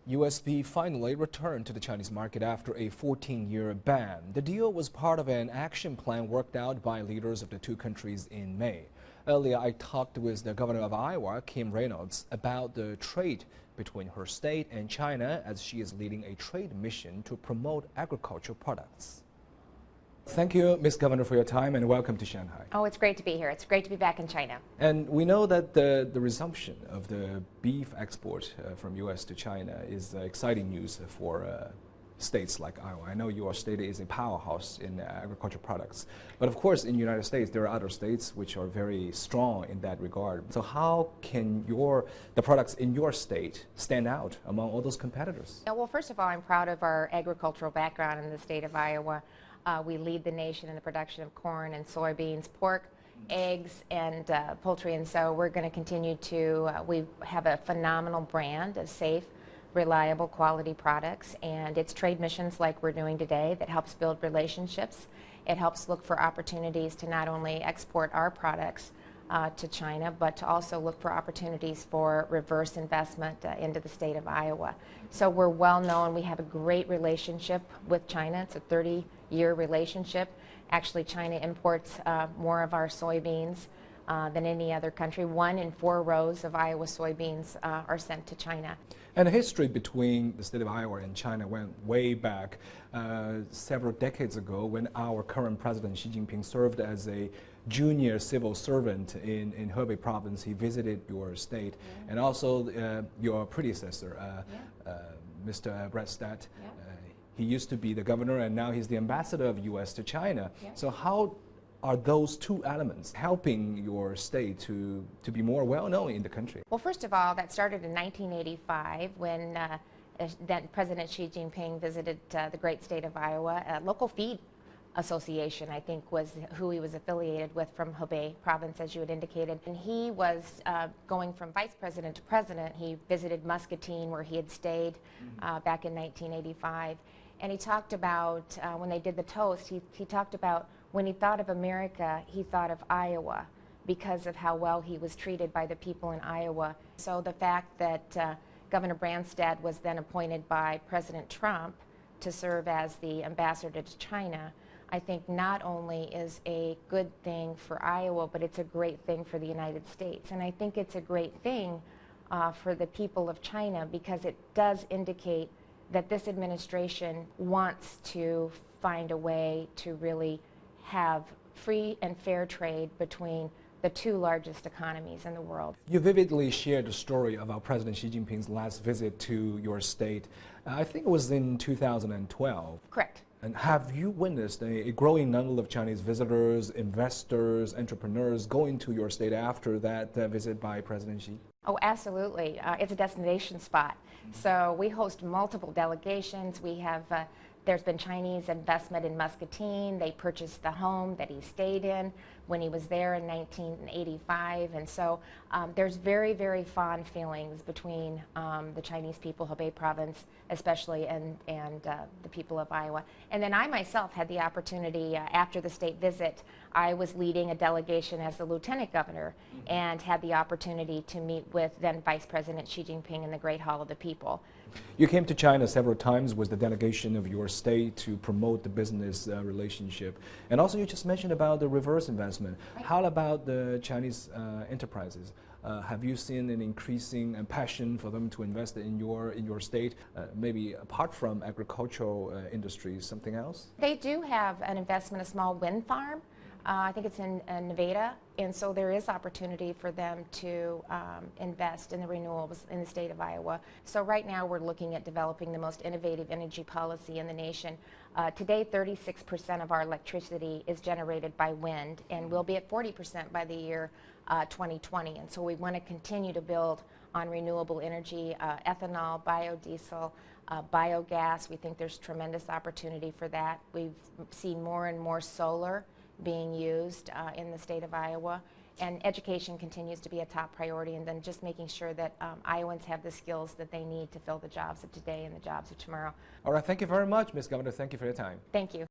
USB finally returned to the Chinese market after a 14-year ban. The deal was part of an action plan worked out by leaders of the two countries in May. Earlier, I talked with the governor of Iowa, Reynolds, about the trade between her state and China as she is leading a trade mission to promote agricultural products. Thank you, Ms. Governor, for your time and welcome to Shanghai. Oh, it's great to be here. It's great to be back in China. And we know that the resumption of the beef export from U.S. to China is exciting news for states like Iowa. I know your state is a powerhouse in agricultural products. But of course, in the United States, there are other states which are very strong in that regard. So how can the products in your state stand out among all those competitors? Yeah, well, first of all, I'm proud of our agricultural background in the state of Iowa. We lead the nation in the production of corn and soybeans, pork, eggs, and poultry. And so we're going to continue to, we have a phenomenal brand of safe, reliable, quality products. And it's trade missions like we're doing today that helps build relationships. It helps look for opportunities to not only export our products to China, but to also look for opportunities for reverse investment into the state of Iowa. So we're well known. We have a great relationship with China. It's a 30-year relationship. Actually, China imports more of our soybeans than any other country. 1 in 4 rows of Iowa soybeans are sent to China. And the history between the state of Iowa and China went way back several decades ago when our current president Xi Jinping served as a junior civil servant in Hebei province. He visited your state, and also your predecessor, Mr. Brett Statt. He used to be the governor, and now he's the ambassador of U.S. to China. So how are those two elements helping your state to be more well-known in the country? Well, first of all, that started in 1985 when then President Xi Jinping visited the great state of Iowa. A local feed association, I think, was who he was affiliated with from Hebei province, as you had indicated. And he was going from vice president to president. He visited Muscatine, where he had stayed back in 1985. And he talked about, when they did the toast, he talked about when he thought of America, he thought of Iowa because of how well he was treated by the people in Iowa. So the fact that Governor Branstad was then appointed by President Trump to serve as the ambassador to China, I think not only is a good thing for Iowa, but it's a great thing for the United States. And I think it's a great thing for the people of China because it does indicate that this administration wants to find a way to really have free and fair trade between the 2 largest economies in the world. You vividly shared the story of our President Xi Jinping's last visit to your state. I think it was in 2012. Correct. And have you witnessed a growing number of Chinese visitors, investors, entrepreneurs going to your state after that visit by President Xi? Oh, absolutely. It's a destination spot. So we host multiple delegations. We have, there's been Chinese investment in Muscatine. They purchased the home that he stayed in when he was there in 1985. And so there's very, very fond feelings between the Chinese people, Hebei province especially, and the people of Iowa. And then I myself had the opportunity, after the state visit, I was leading a delegation as the lieutenant governor and had the opportunity to meet with then Vice President Xi Jinping in the Great Hall of the People. You came to China several times with the delegation of your state to promote the business relationship. And also you just mentioned about the reverse investment. How about the Chinese enterprises? Have you seen an increasing passion for them to invest in your state, maybe apart from agricultural industries, something else? They do have an investment, a small wind farm. I think it's in Nevada, and so there is opportunity for them to invest in the renewables in the state of Iowa. So right now we're looking at developing the most innovative energy policy in the nation. Today, 36% of our electricity is generated by wind, and we'll be at 40% by the year 2020. And so we want to continue to build on renewable energy, ethanol, biodiesel, biogas. We think there's tremendous opportunity for that. We've seen more and more solar being used in the state of Iowa, and education continues to be a top priority, and then just making sure that Iowans have the skills that they need to fill the jobs of today and the jobs of tomorrow. All right, thank you very much, Ms. Governor. Thank you for your time. Thank you.